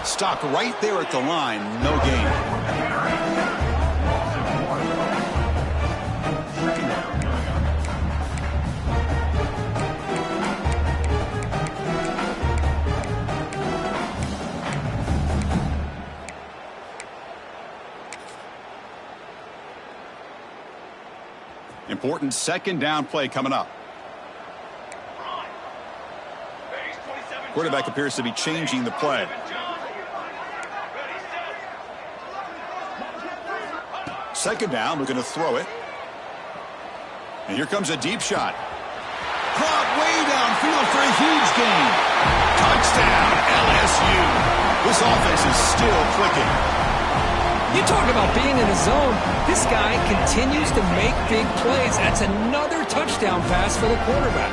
Stopped right there at the line, no gain. Important 2nd down play coming up. Quarterback appears to be changing the play. Second down, looking to throw it. And here comes a deep shot. Caught way downfield for a huge gain. Touchdown, LSU. This offense is still clicking. You talk about being in the zone. This guy continues to make big plays. That's another touchdown pass for the quarterback.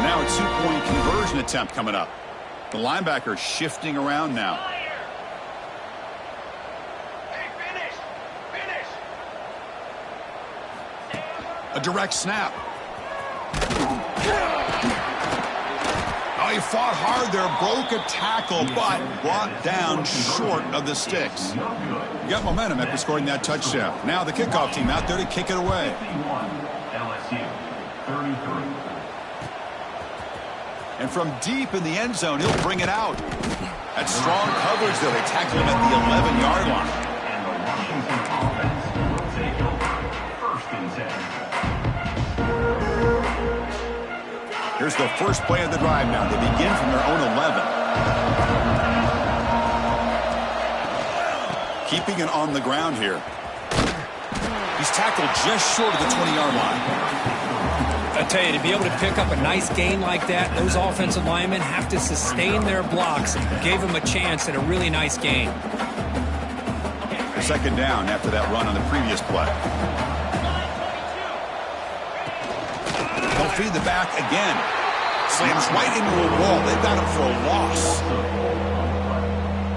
Now a 2-point conversion attempt coming up. The linebacker shifting around now. A direct snap. Oh, he fought hard there, broke a tackle, but brought down short of the sticks. You got momentum after scoring that touchdown. Now the kickoff team out there to kick it away. LSU 33. And from deep in the end zone, he'll bring it out. That's strong coverage, though. They tackle him at the 11-yard line. And the Washington offense will take over 1st and 10. Here's the first play of the drive now. They begin from their own 11. Keeping it on the ground here. He's tackled just short of the 20-yard line. I tell you, to be able to pick up a nice gain like that, those offensive linemen have to sustain their blocks. Gave him a chance at a really nice gain. 2nd down after that run on the previous play. They'll feed the back again. Slams right into a wall. They've got him for a loss.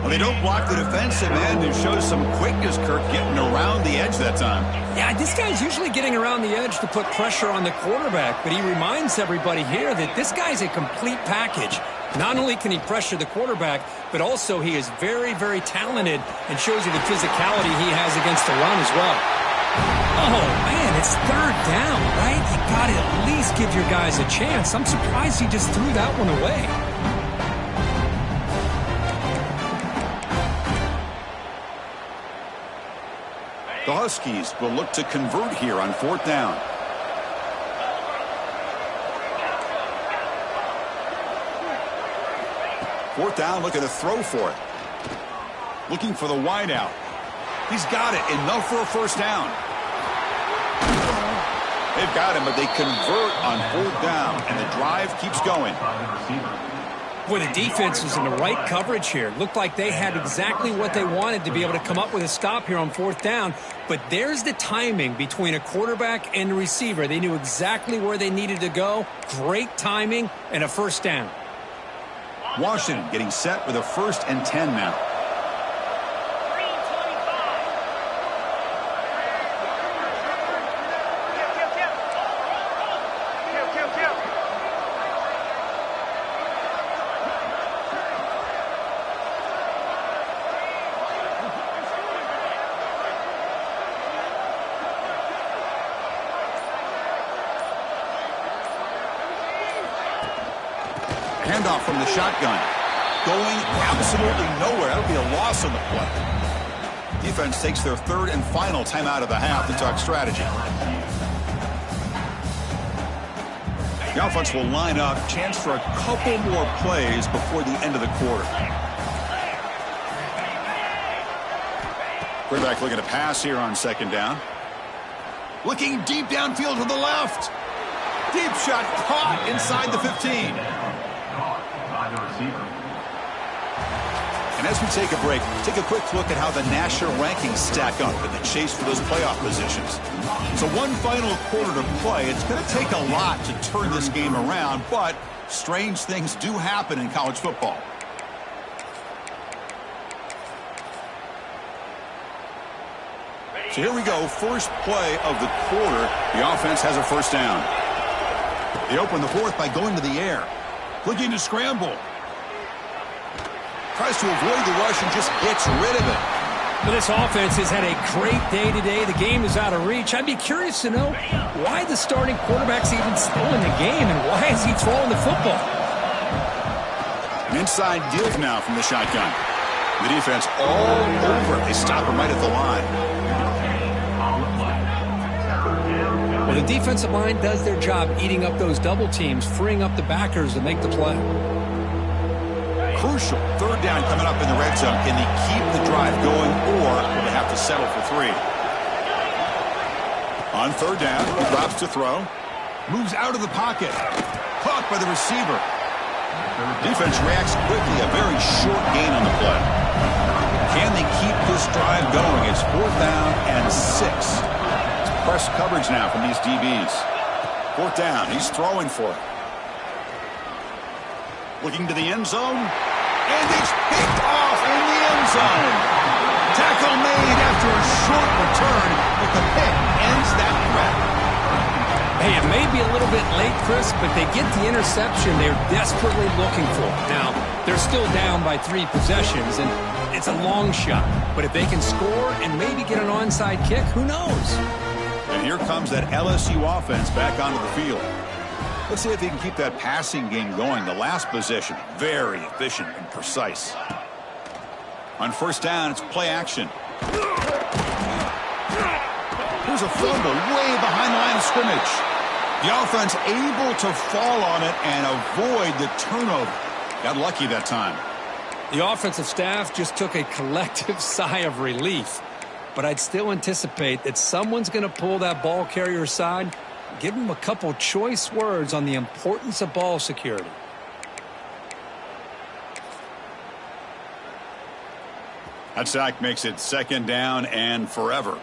Well, they don't block the defensive end and shows some quickness, Kirk, getting around the edge that time. Yeah, this guy's usually getting around the edge to put pressure on the quarterback, but he reminds everybody here that this guy's a complete package. Not only can he pressure the quarterback, but also he is very, very talented and shows you the physicality he has against the run as well. Oh, man, it's 3rd down, right? You got to at least give your guys a chance. I'm surprised he just threw that one away. The Huskies will look to convert here on 4th down. Fourth down, looking to throw for it. Looking for the wideout. He's got it. Enough for a first down. They've got him, but they convert on 4th down, and the drive keeps going. Boy, the defense was in the right coverage here. Looked like they had exactly what they wanted to be able to come up with a stop here on 4th down. But there's the timing between a quarterback and the receiver. They knew exactly where they needed to go. Great timing and a first down. Washington getting set with a 1st and 10 now. Handoff from the shotgun. Going absolutely nowhere. That'll be a loss on the play. Defense takes their third and final timeout of the half to talk strategy. The offense will line up. Chance for a couple more plays before the end of the quarter. Quarterback looking to pass here on second down. Looking deep downfield to the left. Deep shot caught inside the 15. And as we take a break, take a quick look at how the national rankings stack up in the chase for those playoff positions. So one final quarter to play. It's going to take a lot to turn this game around, but strange things do happen in college football. So here we go, first play of the quarter. The offense has a first down. They open the fourth by going to the air. Looking to scramble. Tries to avoid the rush and just gets rid of it. Well, this offense has had a great day today. The game is out of reach. I'd be curious to know why the starting quarterback's even still in the game and why is he throwing the football? An inside give now from the shotgun. The defense all over it. They stop him right at the line. Well, the defensive line does their job eating up those double teams, freeing up the backers to make the play. Crucial third down coming up in the red zone. Can they keep the drive going, or will they have to settle for 3? On third down, he drops to throw. Moves out of the pocket. Caught by the receiver. Defense reacts quickly. A very short gain on the play. Can they keep this drive going? It's fourth down and 6. It's press coverage now from these DBs. Fourth down. He's throwing for it. Looking to the end zone. And it's picked off in the end zone. Tackle made after a short return, but the pick ends that threat. Hey, it may be a little bit late, Chris, but they get the interception they're desperately looking for. Now, they're still down by 3 possessions, and it's a long shot. But if they can score and maybe get an onside kick, who knows? And here comes that LSU offense back onto the field. Let's see if they can keep that passing game going. The last possession, very efficient and precise. On first down, it's play action. Here's a fumble way behind the line of scrimmage. The offense able to fall on it and avoid the turnover. Got lucky that time. The offensive staff just took a collective sigh of relief. But I'd still anticipate that someone's going to pull that ball carrier aside. Give him a couple choice words on the importance of ball security. That sack makes it second down and forever.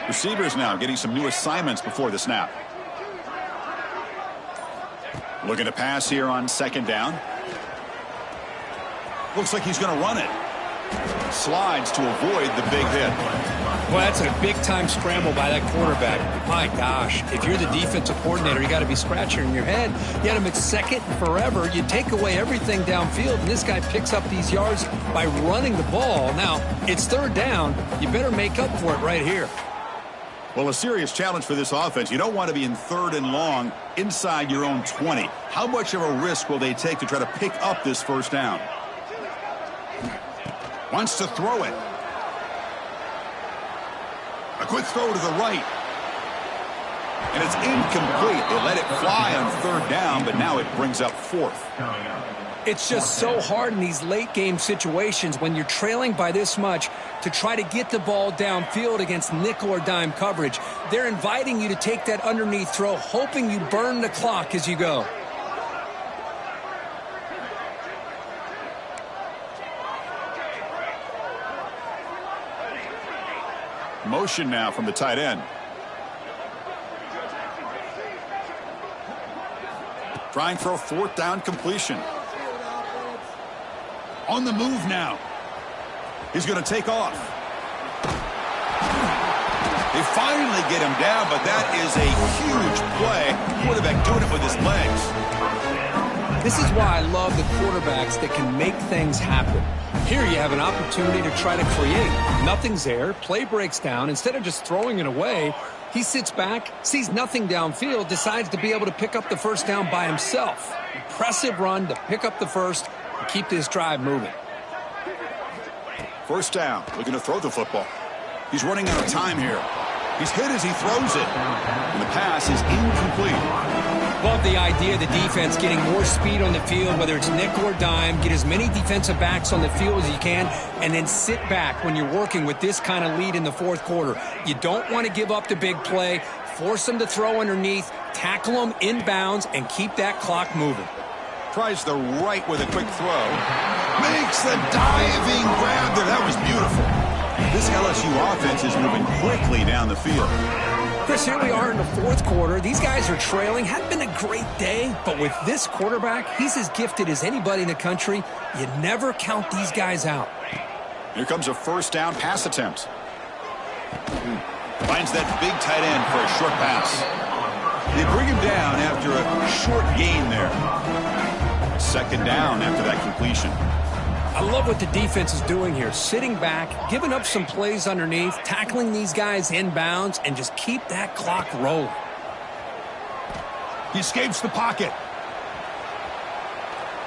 Receivers now getting some new assignments before the snap. Looking to pass here on second down. Looks like he's going to run it. Slides to avoid the big hit. Well, that's a big-time scramble by that quarterback. My gosh, if you're the defensive coordinator, you got to be scratching your head. You had him at second and forever. You take away everything downfield, and this guy picks up these yards by running the ball. Now, it's third down. You better make up for it right here. Well, a serious challenge for this offense. You don't want to be in third and long inside your own 20. How much of a risk will they take to try to pick up this first down? Wants to throw it. A quick throw to the right. And it's incomplete. They let it fly on third down, but now it brings up fourth. It's just so hard in these late-game situations when you're trailing by this much to try to get the ball downfield against nickel or dime coverage. They're inviting you to take that underneath throw, hoping you burn the clock as you go. Motion now from the tight end. Trying for a fourth down completion. On the move now. He's going to take off. They finally get him down, but that is a huge play. Quarterback doing it with his legs. This is why I love the quarterbacks that can make things happen. Here you have an opportunity to try to create. Nothing's there. Play breaks down. Instead of just throwing it away, He sits back, sees nothing downfield, decides to be able to pick up the first down by himself. Impressive run to pick up the first and keep this drive moving. First down, looking to throw the football. He's running out of time here. He's hit as he throws it. And the pass is incomplete. Love the idea of the defense getting more speed on the field, whether it's nickel or dime. Get as many defensive backs on the field as you can, and then sit back when you're working with this kind of lead in the fourth quarter. You don't want to give up the big play. Force them to throw underneath, tackle them inbounds, and keep that clock moving. Tries the right with a quick throw. Makes the diving grab there. That was beautiful. This LSU offense is moving quickly down the field. Chris, here we are in the fourth quarter. These guys are trailing. Hadn't been a great day, but with this quarterback, he's as gifted as anybody in the country. You never count these guys out. Here comes a first down pass attempt. Finds that big tight end for a short pass. They bring him down after a short gain there. Second down after that completion. I love what the defense is doing here. Sitting back, giving up some plays underneath, tackling these guys inbounds, and just keep that clock rolling. He escapes the pocket.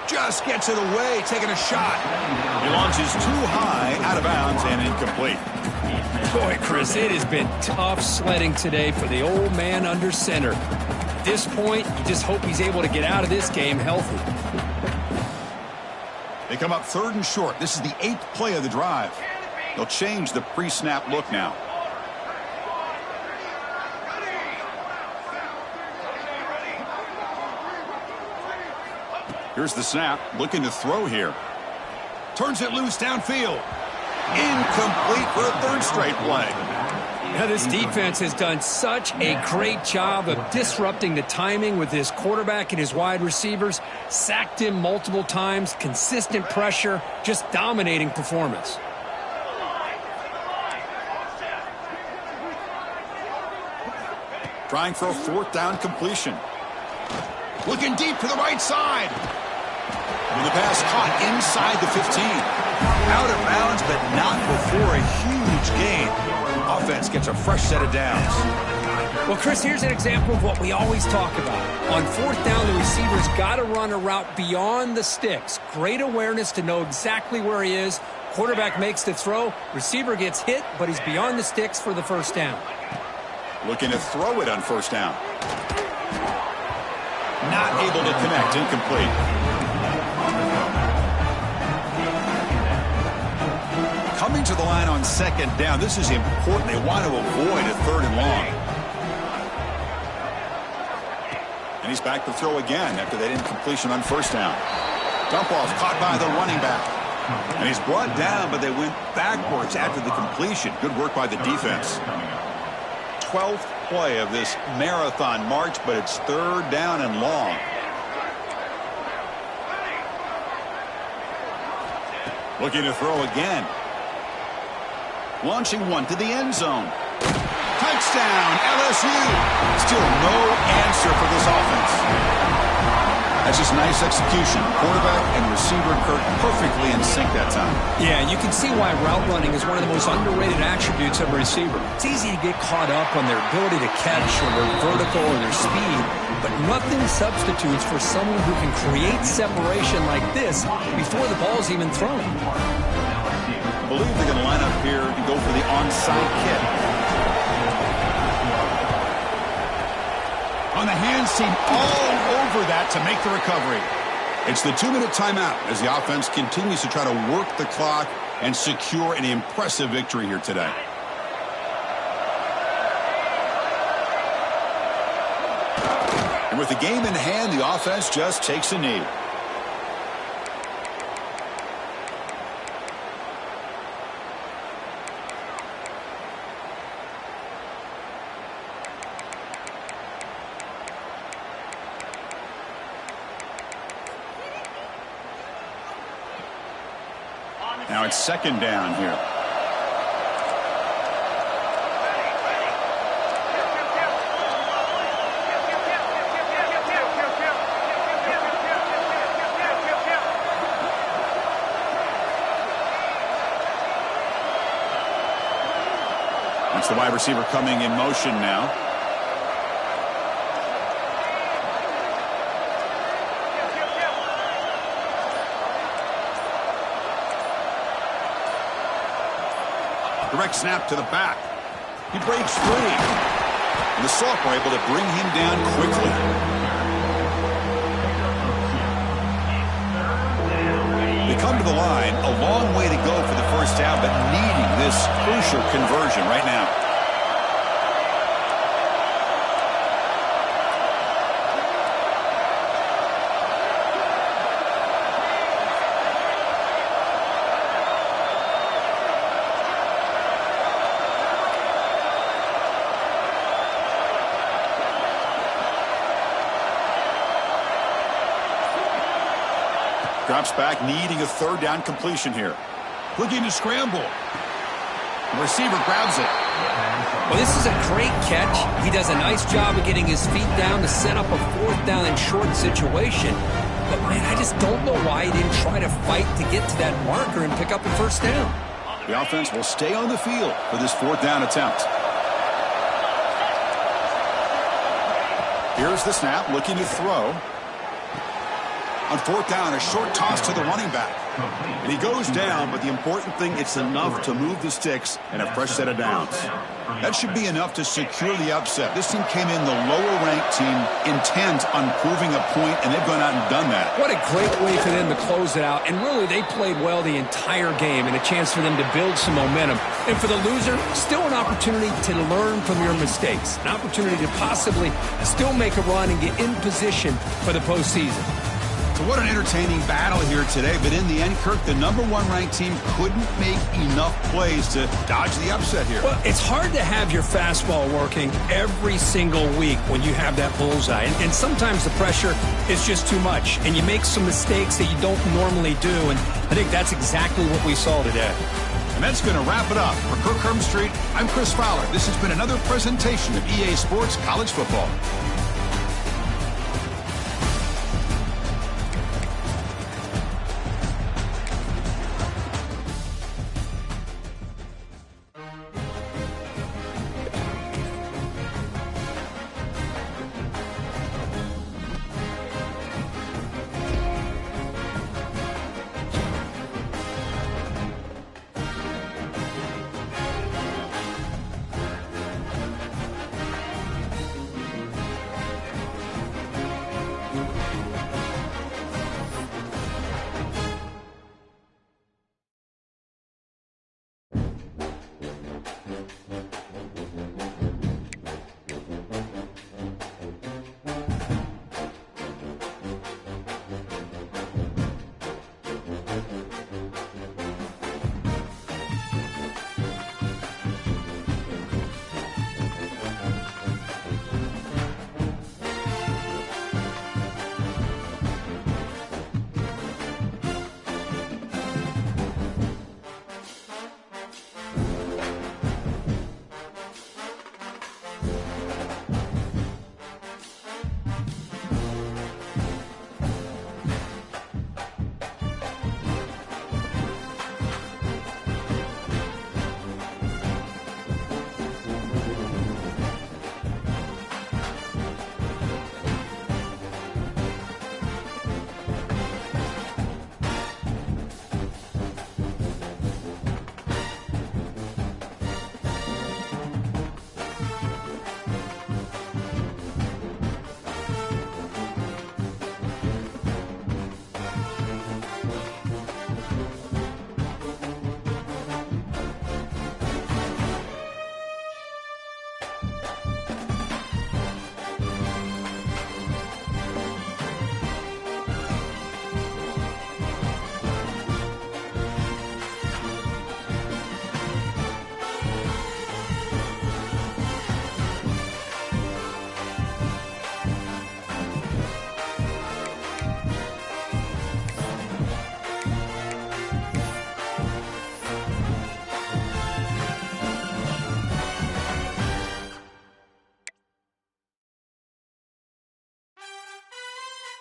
Just gets it away, taking a shot. He launches too high, out of bounds, and incomplete. Boy, Chris, it has been tough sledding today for the old man under center. At this point, you just hope he's able to get out of this game healthy. They come up third and short. This is the 8th play of the drive. They'll change the pre-snap look now. Here's the snap. Looking to throw here. Turns it loose downfield. Incomplete for a third straight play. Now, this defense has done such a great job of disrupting the timing with his quarterback and his wide receivers. Sacked him multiple times, consistent pressure, just dominating performance. Trying for a fourth down completion. Looking deep to the right side. And the pass caught inside the 15. Out of bounds, but not before a huge gain. Offense gets a fresh set of downs. Well, Chris, here's an example of what we always talk about. On fourth down, the receiver's got to run a route beyond the sticks. Great awareness to know exactly where he is. Quarterback makes the throw. Receiver gets hit, but he's beyond the sticks for the first down. Looking to throw it on first down. Not able to connect. Incomplete. Coming to the line on second down. This is important. They want to avoid a third and long. And he's back to throw again after that incompletion on first down. Dump off caught by the running back. And he's brought down, but they went backwards after the completion. Good work by the defense. 12th play of this marathon march, but it's third down and long. Looking to throw again. Launching one to the end zone. Touchdown, LSU. Still no answer for this offense. That's just nice execution. Quarterback and receiver Kirk perfectly in sync that time. Yeah, you can see why route running is one of the most underrated attributes of a receiver. It's easy to get caught up on their ability to catch or their vertical or their speed, but nothing substitutes for someone who can create separation like this before the ball's even thrown. I believe they're going to line up here and go for the onside kick. On the hands team all over that to make the recovery. It's the 2-minute timeout as the offense continues to try to work the clock and secure an impressive victory here today. And with the game in hand, the offense just takes a knee. Now it's second down here. That's the wide receiver coming in motion now. Direct snap to the back. He breaks free. And the Salk were able to bring him down quickly. They come to the line, a long way to go for the first down, but needing this crucial conversion right now. Drops back, needing a third down completion here. Looking to scramble. The receiver grabs it. Well, this is a great catch. He does a nice job of getting his feet down to set up a fourth down and short situation. But, man, I just don't know why he didn't try to fight to get to that marker and pick up a first down. The offense will stay on the field for this fourth down attempt. Here's the snap, looking to throw. On fourth down, a short toss to the running back. And he goes down, but the important thing, it's enough to move the sticks and a fresh set of downs. That should be enough to secure the upset. This team came in the lower-ranked team intent on proving a point, and they've gone out and done that. What a great way for them to close it out. And really, they played well the entire game and a chance for them to build some momentum. And for the loser, still an opportunity to learn from your mistakes. An opportunity to possibly still make a run and get in position for the postseason. So what an entertaining battle here today, but in the end, Kirk, the number one ranked team couldn't make enough plays to dodge the upset here. Well, it's hard to have your fastball working every single week when you have that bullseye. And sometimes the pressure is just too much, and you make some mistakes that you don't normally do, and I think that's exactly what we saw today. And that's going to wrap it up. For Kirk Herbstreit, I'm Chris Fowler. This has been another presentation of EA Sports College Football.